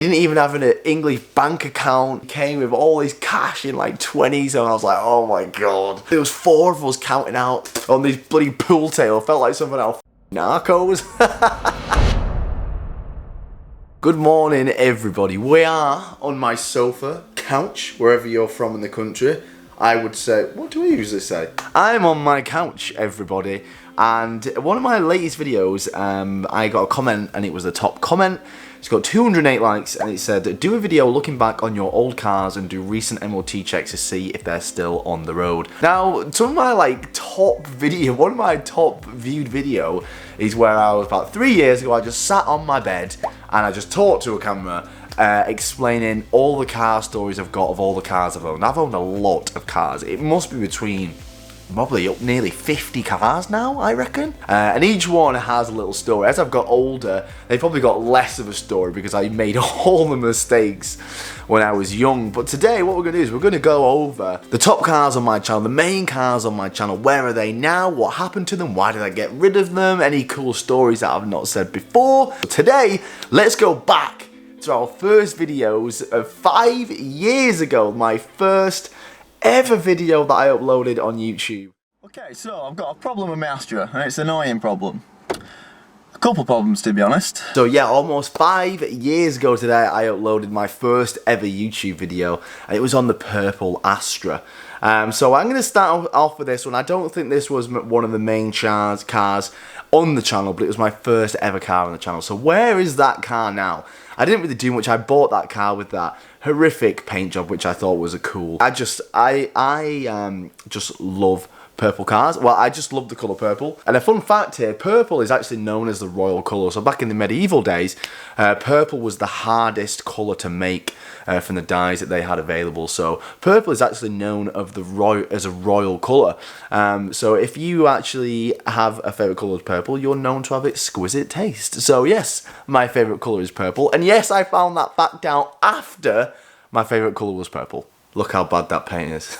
He didn't even have an English bank account. He came with all his cash in like 20s, and I was like, oh my god. There was 4 of us counting out on this bloody pool table. Felt like something out of Narcos. Good morning, everybody. We are on my sofa, couch, wherever you're from in the country. I would say, what do we usually say? I'm on my couch, everybody. And one of my latest videos, I got a comment, and it was the top comment. It's got 208 likes, and it said, do a video looking back on your old cars and do recent MOT checks to see if they're still on the road. Now, some of my one of my top viewed video is where I was about 3 years ago. I just sat on my bed and I just talked to a camera, explaining all the car stories I've got of all the cars I've owned. I've owned a lot of cars. It must be between probably up nearly 50 cars now, I reckon. And each one has a little story. As I've got older, they probably got less of a story because I made all the mistakes when I was young. But today, what we're going to do is we're going to go over the top cars on my channel, the main cars on my channel. Where are they now? What happened to them? Why did I get rid of them? Any cool stories that I've not said before? But today, let's go back to our first videos of 5 years ago. My first ever video that I uploaded on YouTube. Okay, so I've got a problem with my Astra, and it's an annoying problem. A couple problems, to be honest. So yeah, almost 5 years ago today, I uploaded my first ever YouTube video, and it was on the purple Astra. So I'm going to start off with this one. I don't think this was one of the main cars on the channel, but it was my first ever car on the channel. So where is that car now? I didn't really do much. I bought that car with that horrific paint job, which I thought was a cool. I just love purple cars. Well, I just love the colour purple. And a fun fact here, purple is actually known as the royal colour. So back in the medieval days, purple was the hardest colour to make from the dyes that they had available. So purple is actually known as a royal colour. So if you actually have a favourite colour of purple, you're known to have exquisite taste. So yes, my favourite colour is purple. And yes, I found that fact out after my favourite colour was purple. Look how bad that paint is.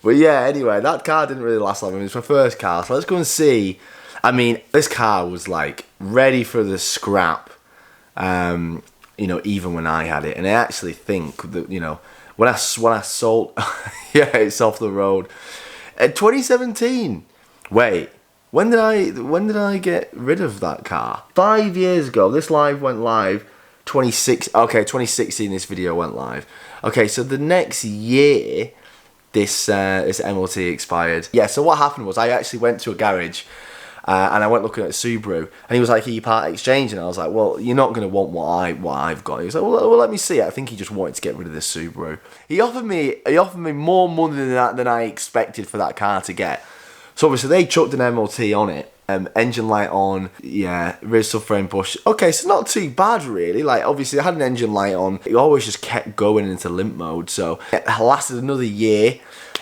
But yeah, anyway, that car didn't really last long. It was my first car, so let's go and see. I mean, this car was like ready for the scrap, you know, even when I had it. And I actually think that, you know, when I sold, yeah, it's off the road. 2017. Wait, when did I get rid of that car? 5 years ago. This live went live. 2016. This video went live. Okay, so the next year, this MOT expired. Yeah, so what happened was I actually went to a garage and I went looking at a Subaru, and he was like, "Are you part exchange?" And I was like, "Well, you're not going to want what I've got." He was like, well, let me see it. I think he just wanted to get rid of this Subaru. He offered me more money than I expected for that car to get. So obviously they chucked an MOT on it. Engine light on, yeah, rear subframe push. Okay, so not too bad really. Like, obviously I had an engine light on. It always just kept going into limp mode, so it lasted another year.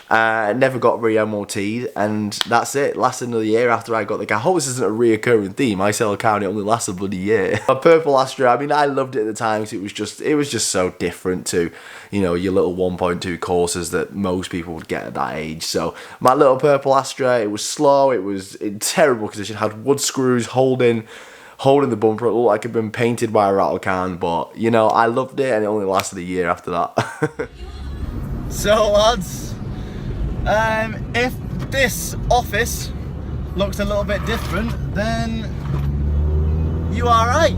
Never got re-MOT'd, and that's it. Lasted another year after I got the car. I hope this isn't a reoccurring theme. I sell a car and it only lasts a bloody year. A purple Astra, I mean, I loved it at the time because it was just so different to, you know, your little 1.2 Corsas that most people would get at that age. So my little purple Astra, it was slow, it was in terrible condition, had wood screws holding the bumper. It looked like it had been painted by a rattle can, but, you know, I loved it, and it only lasted a year after that. So, lads, if this office looks a little bit different, then you are right.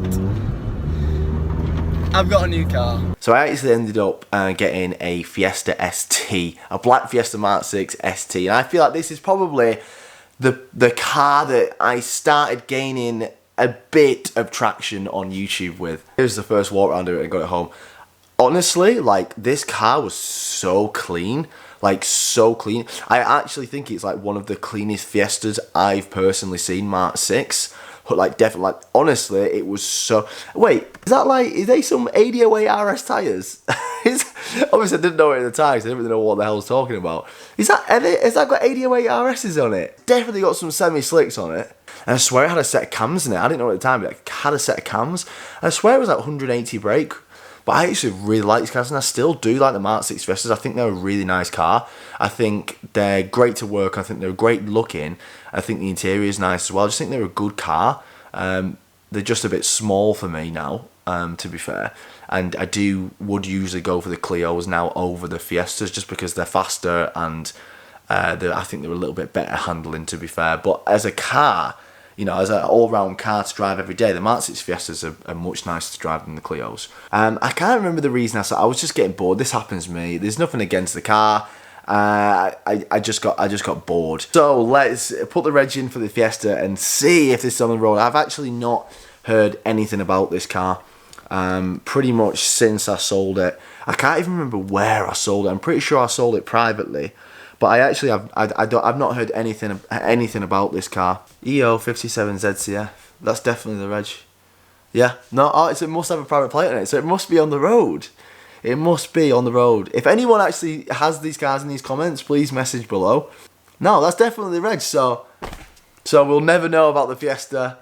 I've got a new car. So I actually ended up getting a Fiesta ST, a black Fiesta Mark 6 ST, and I feel like this is probably the car that I started gaining a bit of traction on YouTube with. Here's the first walk around it and got it home. Honestly, like, this car was so clean. Like, so clean. I actually think it's like one of the cleanest Fiestas I've personally seen, Mark 6. But like, definitely, like, honestly, it was so... Wait, is that like, is they some 8008 RS tyres? Obviously I didn't know it at the time, so I didn't really know what the hell I was talking about. Has that got 8008 RS's on it? Definitely got some semi-slicks on it. And I swear it had a set of cams in it. I didn't know at the time, but it had a set of cams. And I swear it was like 180 brake. But I actually really like these cars, and I still do like the Mark 6 Fiestas. I think they're a really nice car. I think they're great to work. I think they're great looking. I think the interior is nice as well. I just think they're a good car. They're just a bit small for me now. to be fair. And I would usually go for the Clios now over the Fiestas just because they're faster and I think they're a little bit better handling, to be fair. But as a car, you know, as an all-round car to drive every day, the Mark 6 Fiestas are much nicer to drive than the Clios. I can't remember the reason. I was just getting bored. This happens to me. There's nothing against the car. I just got bored. So let's put the reg in for the Fiesta and see if this is on the road. I've actually not heard anything about this car pretty much since I sold it. I can't even remember where I sold it. I'm pretty sure I sold it privately. But I've not heard anything about this car. EO57 ZCF. That's definitely the reg. Yeah. No. Oh, it must have a private plate on it, so it must be on the road. It must be on the road. If anyone actually has these cars in these comments, please message below. No, that's definitely the reg. So we'll never know about the Fiesta.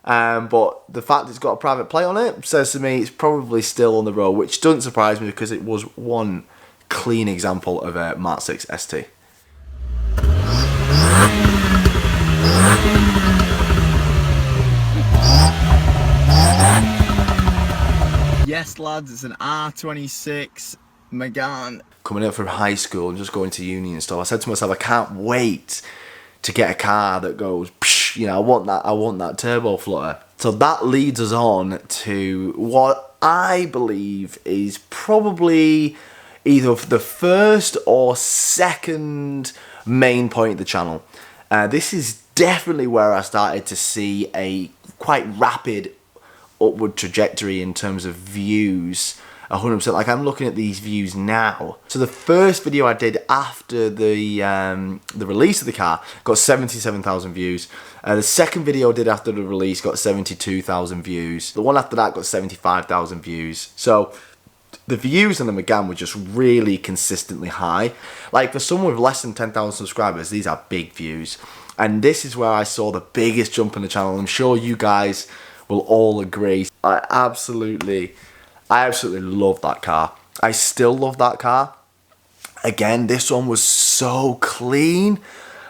But the fact it's got a private plate on it says to me it's probably still on the road, which doesn't surprise me because it was one clean example of a Mark 6 ST. Yes, lads, it's an R26 Megane. Coming up from high school and just going to uni and stuff, I said to myself, I can't wait to get a car that goes, psh, you know, I want that turbo flutter. So that leads us on to what I believe is probably either the first or second main point of the channel. This is definitely where I started to see a quite rapid upward trajectory in terms of views. 100%. Like, I'm looking at these views now. So the first video I did after the release of the car got 77,000 views. The second video I did after the release got 72,000 views. The one after that got 75,000 views. So the views on the Megane were just really consistently high. Like, for someone with less than 10,000 subscribers, these are big views. And this is where I saw the biggest jump in the channel. I'm sure you guys will all agree. I absolutely love that car. I still love that car. Again, this one was so clean.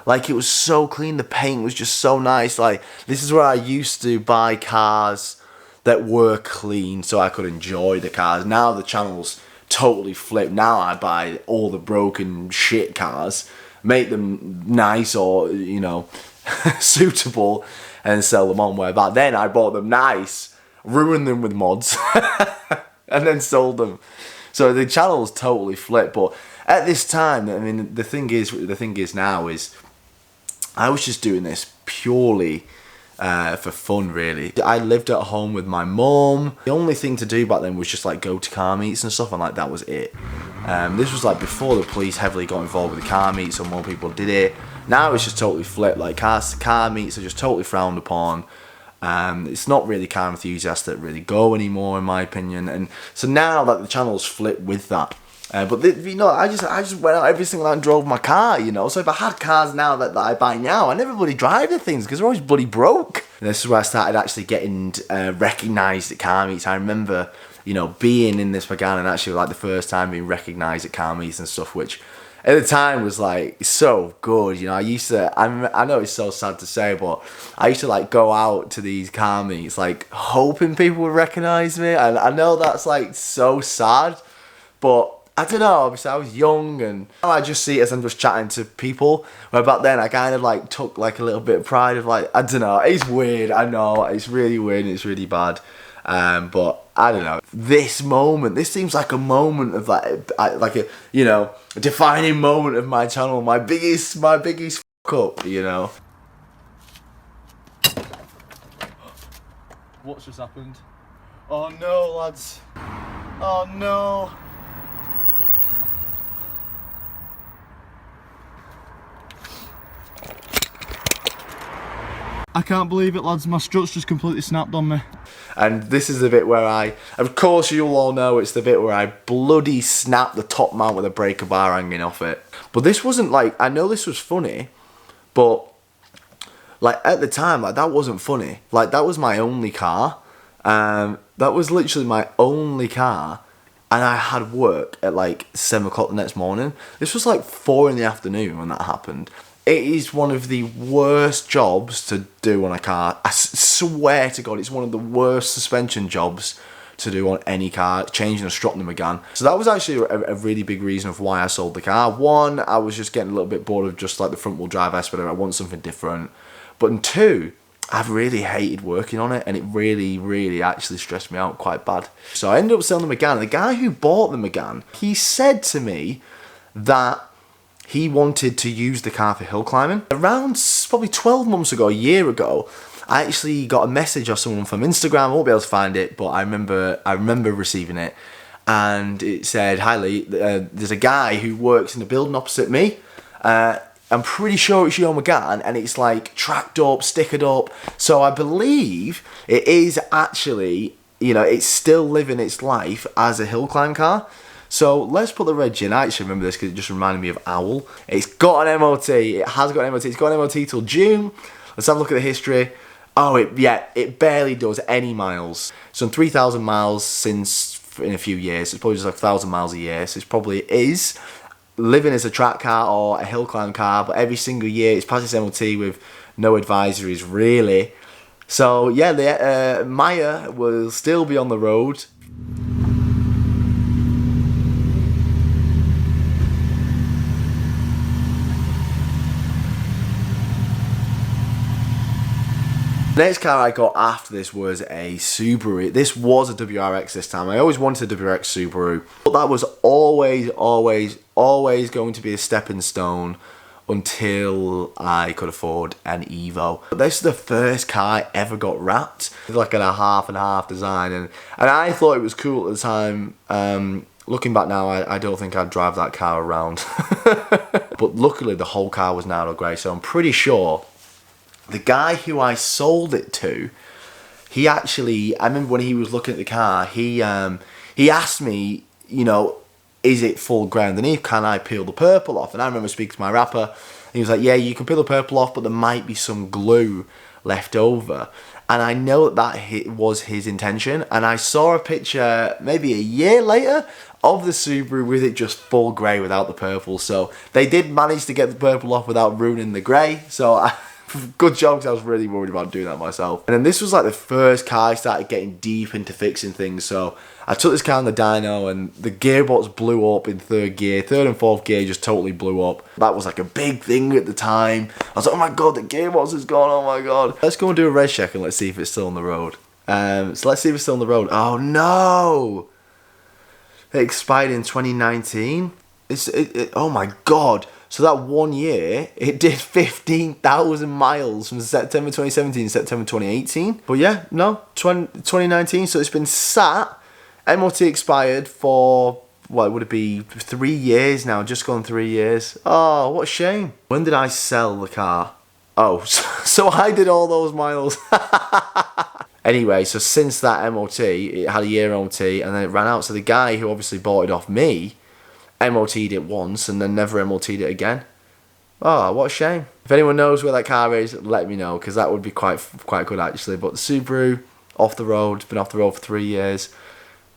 Like, it was so clean. The paint was just so nice. Like, this is where I used to buy cars that were clean so I could enjoy the cars. Now the channel's totally flipped. Now I buy all the broken shit cars, make them nice or, you know, suitable, and sell them on. Where back then I bought them nice, ruined them with mods, and then sold them. So the channel's totally flipped. But at this time, I mean, the thing is now is I was just doing this purely for fun, really. I lived at home with my mum. The only thing to do back then was just like go to car meets and stuff, and like that was it. This was like before the police heavily got involved with the car meets, so more people did it. Now it's just totally flipped. Like, car meets are just totally frowned upon. It's not really car enthusiasts that really go anymore, in my opinion. And so now that the channel's flipped with that. You know, I just went out every single night and drove my car, you know. So if I had cars now that I buy now, I never bloody drive the things because they're always bloody broke. And this is where I started actually getting recognised at car meets. I remember, you know, being in this Megane and actually like the first time being recognised at car meets and stuff, which at the time was like so good. You know, I know it's so sad to say, but I used to like go out to these car meets like hoping people would recognise me. And I know that's like so sad, but I don't know, obviously I was young and I just see it as I'm just chatting to people. Where back then I kind of like took like a little bit of pride of like, I don't know, it's weird, I know, it's really weird and it's really bad. But I don't know, this moment, this seems like a moment of like a, you know, a defining moment of my channel, my biggest fuck up, you know. What's just happened? Oh no, lads. Oh no. I can't believe it, lads, my struts just completely snapped on me. And this is the bit where of course you'll all know it's the bit where I bloody snapped the top mount with a breaker bar hanging off it. But this wasn't like, I know this was funny, but like at the time, like that wasn't funny. Like that was my only car. That was literally my only car. And I had work at like 7 o'clock the next morning. This was like 4 in the afternoon when that happened. It is one of the worst jobs to do on a car. I swear to God, it's one of the worst suspension jobs to do on any car, changing a strut on the Megane. So that was actually a really big reason of why I sold the car. One, I was just getting a little bit bored of just like the front wheel drive aspect. I want something different. But in two, I've really hated working on it, and it really actually stressed me out quite bad. So I ended up selling the Megane. The guy who bought the Megane, he said to me that he wanted to use the car for hill climbing. Around probably 12 months ago, a year ago, I actually got a message of someone from Instagram. I won't be able to find it, but I remember receiving it, and it said, "Hi Lee, there's a guy who works in the building opposite me. I'm pretty sure it's your Megane, and it's like tracked up, stickered up. So I believe it is actually, you know, it's still living its life as a hill climb car. So let's put the reg in." I actually remember this because it just reminded me of Owl. It's got an MOT. It has got an MOT. It's got an MOT till June. Let's have a look at the history. Oh, it barely does any miles. So 3,000 miles since in a few years. It's probably just like 1,000 miles a year. So it's probably is living as a track car or a hill climb car, but every single year it's passed its MOT with no advisories really. So yeah, the Maya will still be on the road. The next car I got after this was a Subaru. This was a WRX this time. I always wanted a WRX Subaru, but that was always going to be a stepping stone until I could afford an Evo. But this is the first car I ever got wrapped. It's like a half and half design, and I thought it was cool at the time. Looking back now, I don't think I'd drive that car around. But luckily the whole car was Narrow Grey, so I'm pretty sure the guy who I sold it to, he actually, I remember when he was looking at the car, he asked me, you know, is it full grey underneath? Can I peel the purple off? And I remember speaking to my rapper, and he was like, yeah, you can peel the purple off, but there might be some glue left over. And I know that was his intention. And I saw a picture maybe a year later of the Subaru with it just full grey without the purple. So they did manage to get the purple off without ruining the grey. So good job, because I was really worried about doing that myself. And then this was like the first car I started getting deep into fixing things. So I took this car on the dyno, and the gearbox blew up in third gear. Third and fourth gear just totally blew up. That was like a big thing at the time. I was like, oh my god, the gearbox is gone, oh my god. Let's go and do a res check and let's see if it's still on the road. So let's see if it's still on the road. Oh no! It expired in 2019. Oh my god. So that 1 year, it did 15,000 miles from September 2017 to September 2018. But yeah, no, 2019, so it's been sat. MOT expired for, what would it be, 3 years now, just gone 3 years. Oh, what a shame. When did I sell the car? Oh, so I did all those miles. Anyway, so since that MOT, it had a year MOT, and then it ran out. So the guy who obviously bought it off me, MOT'd it once and then never MOT'd it again. Oh, what a shame. If anyone knows where that car is, let me know, because that would be quite good actually. But the Subaru, off the road, it's been off the road for 3 years.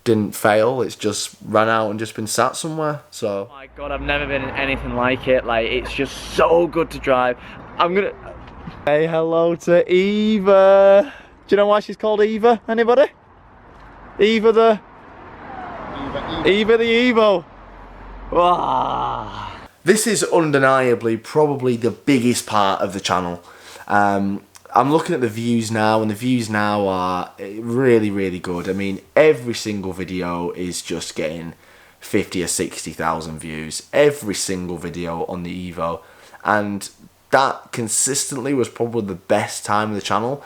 Didn't fail, it's just ran out and just been sat somewhere, so. Oh my god, I've never been in anything like it. Like, it's just so good to drive. I'm gonna say hello to Eva. Do you know why she's called Eva? Anybody? Eva the Evo. Wow. This is undeniably probably the biggest part of the channel. I'm looking at the views now, and the views now are really good. I mean, every single video is just getting 50 or 60,000 views. Every single video on the Evo. And that consistently was probably the best time of the channel,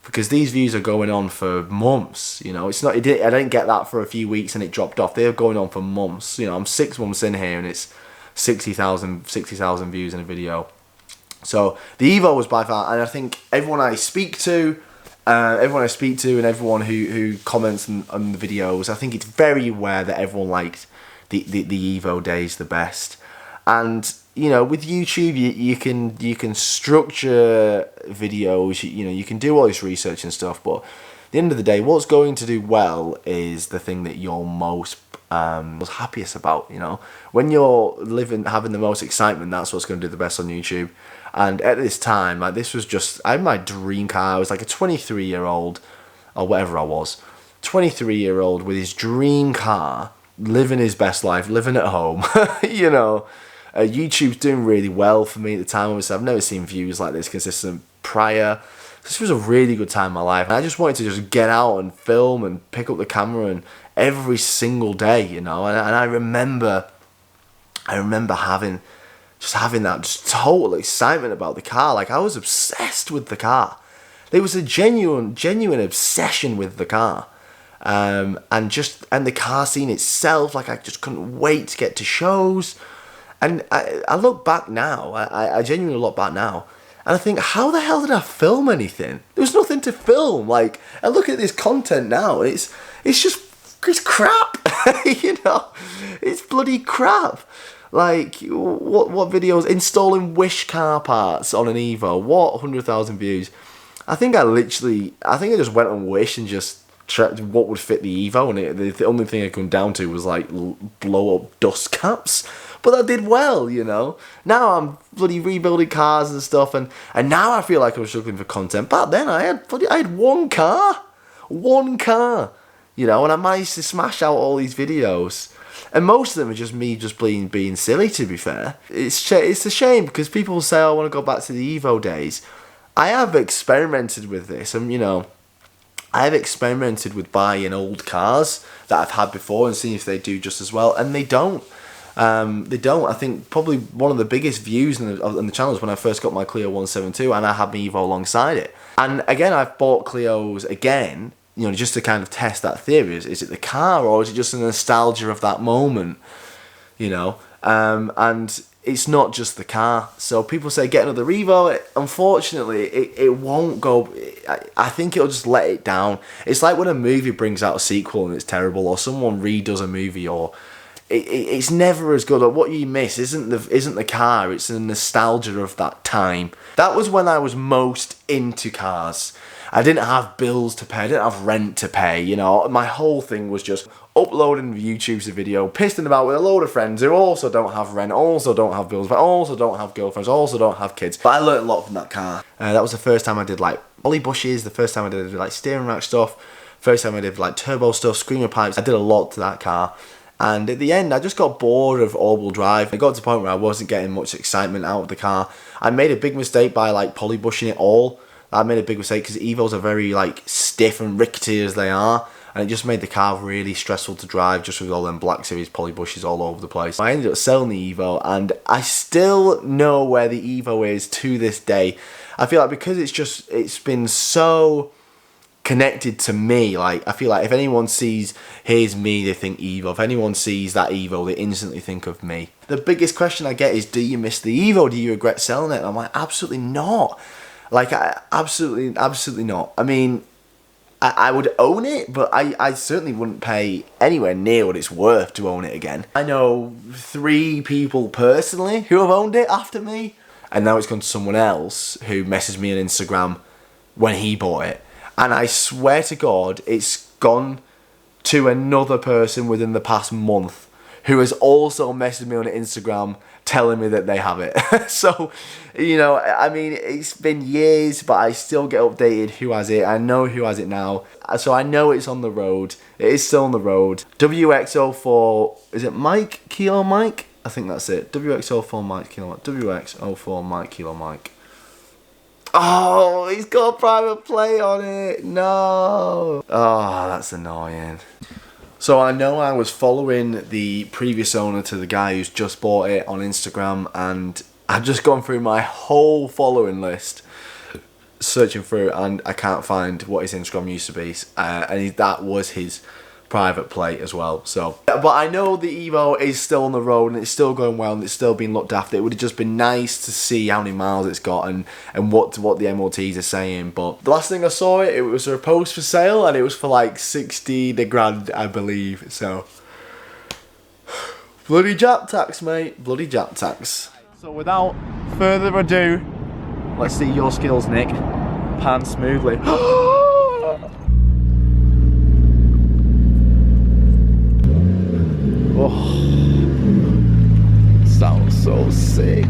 because these views are going on for months. You know, it's not. I didn't get that for a few weeks and it dropped off. They're going on for months. You know, I'm 6 months in here and it's 60,000 views in a video. So the Evo was by far, and I think everyone I speak to, and everyone who comments on the videos, I think it's very aware that everyone liked the Evo days the best. And you know, with YouTube, you can structure videos. You know, you can do all this research and stuff. But at the end of the day, what's going to do well is the thing that you're most happiest about. You know, when you're having the most excitement, that's what's going to do the best on YouTube. And at this time, like, this was just, I had my dream car. I was like a 23-year-old or whatever I was. 23-year-old with his dream car, living his best life, living at home. You know, YouTube's doing really well for me at the time. Obviously, I've never seen views like this consistent prior. This was a really good time in my life. And I just wanted to just get out and film and pick up the camera and every single day, you know. And I remember having that just total excitement about the car. Like, I was obsessed with the car. There was a genuine obsession with the car. And the car scene itself, like, I just couldn't wait to get to shows. And I look back now, I genuinely look back now, and I think, how the hell did I film anything? There was nothing to film. Like, I look at this content now, and it's crap. You know, it's bloody crap. Like, what videos? Installing Wish car parts on an Evo. What 100,000 views? I think I just went on Wish and just checked what would fit the Evo, and the only thing I come down to was like blow up dust caps. But that did well, you know. Now I'm bloody rebuilding cars and stuff, and now I feel like I'm struggling for content. Back then I had one car, you know, and I managed to smash out all these videos. And most of them are just me just being silly, to be fair. It's a shame, because people say, oh, I want to go back to the Evo days. I have experimented with this, and, you know, I have experimented with buying old cars that I've had before and seeing if they do just as well, and they don't. I think probably one of the biggest views on the channel is when I first got my Clio 172 and I had my Evo alongside it. And again, I've bought Clios again, you know, just to kind of test that theory. Is it the car, or is it just a nostalgia of that moment, you know? And it's not just the car. So people say get another Evo. Unfortunately, it won't go. I think it'll just let it down. It's like when a movie brings out a sequel and it's terrible, or someone redoes a movie, or it's never as good. Or what you miss isn't the car. It's the nostalgia of that time. That was when I was most into cars. I didn't have bills to pay. I didn't have rent to pay. You know, my whole thing was just uploading YouTube's a video, pissing about with a load of friends who also don't have rent, also don't have bills, but also don't have girlfriends, also don't have kids. But I learned a lot from that car. That was the first time I did like ollie bushes, the first time I did like steering rack stuff, first time I did like turbo stuff, screamer pipes. I did a lot to that car. And at the end, I just got bored of all-wheel drive. It got to the point where I wasn't getting much excitement out of the car. I made a big mistake by like polybushing it all. I made a big mistake because Evos are very like stiff and rickety as they are, and it just made the car really stressful to drive, just with all them Black Series polybushes all over the place. I ended up selling the Evo, and I still know where the Evo is to this day. I feel like because it's been so connected to me, like I feel like if anyone sees here's me, they think Evo. If anyone sees that Evo, they instantly think of me. The biggest question I get is, do you miss the Evo? Do you regret selling it? And I'm like, absolutely not. Like, absolutely not. I mean, I would own it, but I certainly wouldn't pay anywhere near what it's worth to own it again. I know 3 people personally who have owned it after me, and now it's gone to someone else who messaged me on Instagram when he bought it. And I swear to God, it's gone to another person within the past month who has also messaged me on Instagram telling me that they have it. So, you know, I mean, it's been years, but I still get updated who has it. I know who has it now. So I know it's on the road. It is still on the road. WX04, is it Mike, Kilo Mike? I think that's it. WX04 Mike, Kilo Mike. WX04 Mike, Kilo Mike. Oh, he's got a private plate on it. No. Oh, that's annoying. So I know I was following the previous owner to the guy who's just bought it on Instagram, and I've just gone through my whole following list, searching through, and I can't find what his Instagram used to be, and that was his private plate as well. So, but I know the Evo is still on the road and it's still going well and it's still being looked after. It would have just been nice to see how many miles it's got and what the MOTs are saying. But the last thing I saw, it was a post for sale and it was for like 60 grand, I believe. So bloody Jap tax, mate, bloody Jap tax. So without further ado, let's see your skills, Nick. Pan smoothly. Oh, sounds so sick.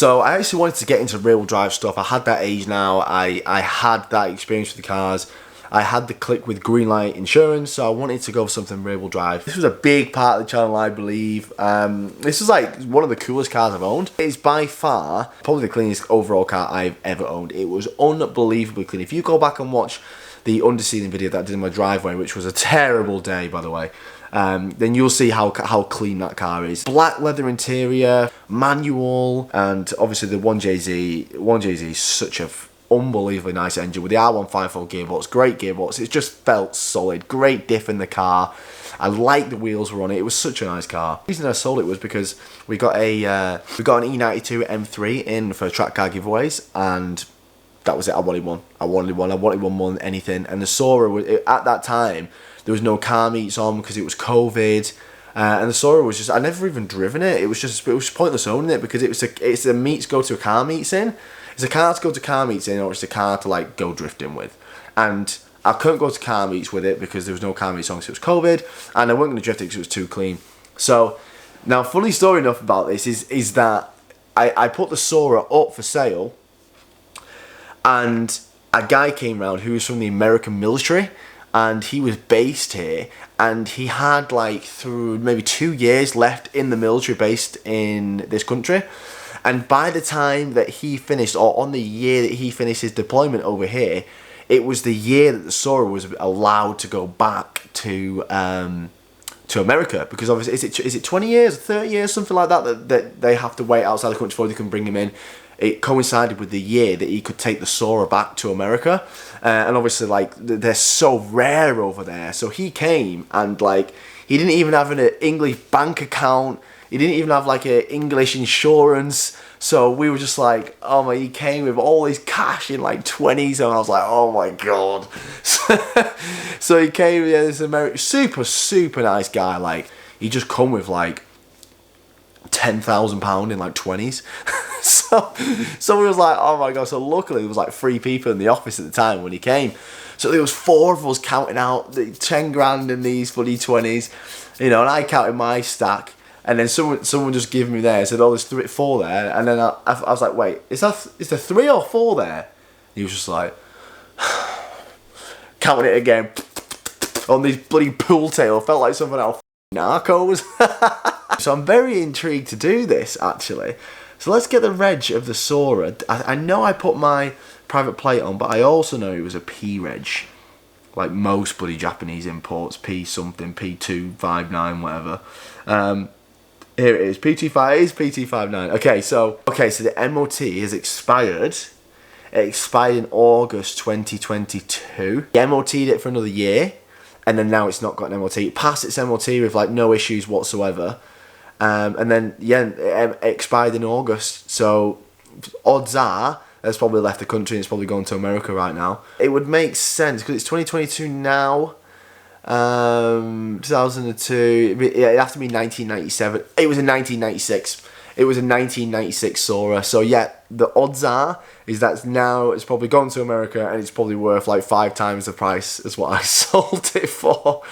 So I actually wanted to get into rear-wheel drive stuff. I had that age now. I had that experience with the cars. I had the click with Greenlight Insurance, so I wanted to go for something rear-wheel drive. This was a big part of the channel, I believe. This was like one of the coolest cars I've owned. It's by far probably the cleanest overall car I've ever owned. It was unbelievably clean. If you go back and watch the undersealing video that I did in my driveway, which was a terrible day, by the way, then you'll see how clean that car is. Black leather interior, manual, and obviously the 1JZ. 1JZ is such a unbelievably nice engine with the R154 gearbox, great gearbox. It just felt solid, great diff in the car. I liked the wheels were on it. It was such a nice car. The reason I sold it was because we got an E92 M3 in for track car giveaways, and that was it. I wanted one more than anything. And the Sora was, at that time, there was no car meets on because it was COVID. And the Sora was just, I never even driven it. It was pointless owning it because it's a meet to go to a car meets in. It's a car to go to car meets in, or it's a car to like go drifting with. And I couldn't go to car meets with it because there was no car meets on because it was COVID, and I wasn't going to drift it because it was too clean. So now, funny story enough about this is that I put the Sora up for sale, and a guy came round who was from the American military, and he was based here, and he had like through maybe 2 years left in the military based in this country. And by the time that he finished, or on the year that he finished his deployment over here, it was the year that the Sora was allowed to go back to America, because obviously is it 20 years, 30 years, something like that they have to wait outside the country before they can bring him in. It coincided with the year that he could take the Sora back to America, and obviously like they're so rare over there. So he came, and like he didn't even have an English bank account. He didn't even have like a English insurance. So we were just like, oh my, he came with all his cash in like 20s, and I was like, oh my God. So he came, yeah, this American, super nice guy. Like he just come with like £10,000 in like 20s. so we was like, oh my God. So luckily there was like 3 people in the office at the time when he came. So there was 4 of us counting out the 10 grand in these bloody 20s, you know, and I counted my stack. And then someone just gave me there, said, oh, there's 4 there. And then I was like, wait, is there 3 or 4 there? He was just like, counting it again on these bloody pool table. Felt like something else, narcos. So I'm very intrigued to do this, actually. So let's get the reg of the Sora. I know I put my private plate on, but I also know it was a P reg. Like most bloody Japanese imports, P something, P259, whatever. Here it is, P25, it is P259. Okay, so the MOT has expired. It expired in August 2022. The MOT'd it for another year, and then now it's not got an MOT. It passed its MOT with like no issues whatsoever. And then, yeah, it expired in August. So odds are it's probably left the country and it's probably going to America right now. It would make sense because it's 2022 now. 2002, it'd have to be 1997. It was in 1996. It was a 1996 Sora. So yeah, the odds are is that now it's probably gone to America and it's probably worth like 5 times the price as what I sold it for.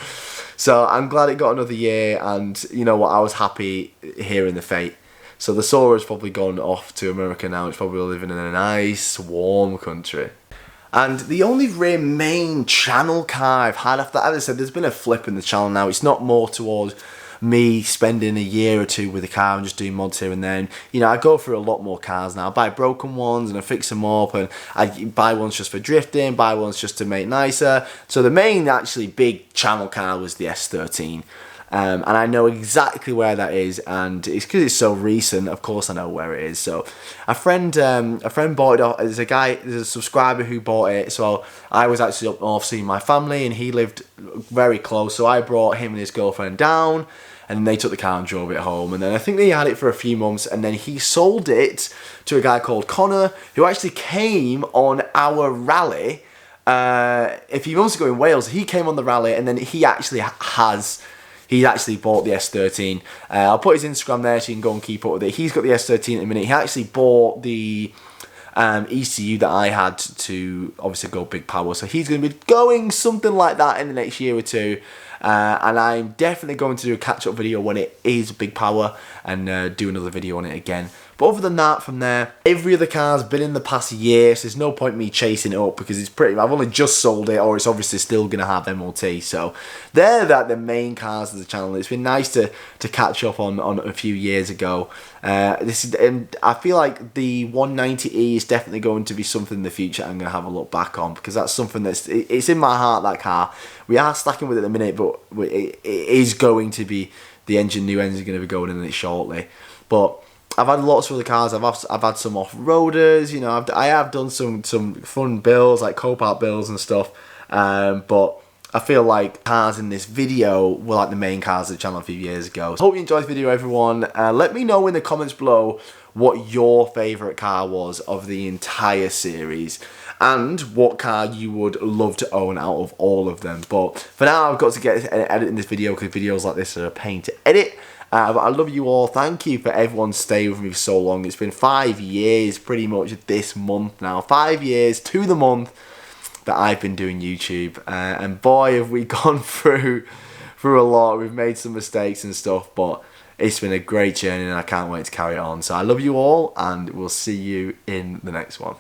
So I'm glad it got another year, and you know what, I was happy hearing the fate. So the Sora's probably gone off to America now. It's probably living in a nice, warm country. And the only main channel car I've had after that, as I said, there's been a flip in the channel now. It's not more towards me spending a year or 2 with a car and just doing mods here and then. You know, I go through a lot more cars now. I buy broken ones and I fix them up, and I buy ones just for drifting, buy ones just to make nicer. So the main actually big channel car was the S13. And I know exactly where that is, and it's because it's so recent. Of course, I know where it is. So, a friend bought it off. There's a subscriber who bought it. So I was actually up north seeing my family, and he lived very close. So I brought him and his girlfriend down, and they took the car and drove it home. And then I think they had it for a few months, and then he sold it to a guy called Connor, who actually came on our rally. A few months ago in Wales, he came on the rally, and then he actually bought the S13. I'll put his Instagram there so you can go and keep up with it. He's got the S13 at the minute. He actually bought the ECU that I had to obviously go big power. So he's going to be going something like that in the next year or 2. And I'm definitely going to do a catch-up video when it is big power and do another video on it again. But other than that, from there, every other car's been in the past year, so there's no point me chasing it up because it's pretty. I've only just sold it, or it's obviously still going to have MOT. So they're the main cars of the channel. It's been nice to catch up on a few years ago. I feel like the 190e is definitely going to be something in the future I'm going to have a look back on, because that's something it's in my heart, that car. We are slacking with it at the minute, but it is going to be, the new engine is going to be going in it shortly. But I've had lots of other cars. I've had some off-roaders, you know. I have done some fun builds, like Copart builds and stuff. But I feel like cars in this video were like the main cars of the channel a few years ago. So hope you enjoyed this video, everyone. Let me know in the comments below what your favourite car was of the entire series, and what car you would love to own out of all of them. But for now, I've got to get editing this video because videos like this are a pain to edit. But I love you all. Thank you for everyone staying with me for so long. It's been 5 years pretty much this month now. 5 years to the month that I've been doing YouTube. And boy, have we gone through a lot. We've made some mistakes and stuff, but it's been a great journey and I can't wait to carry it on. So I love you all, and we'll see you in the next one.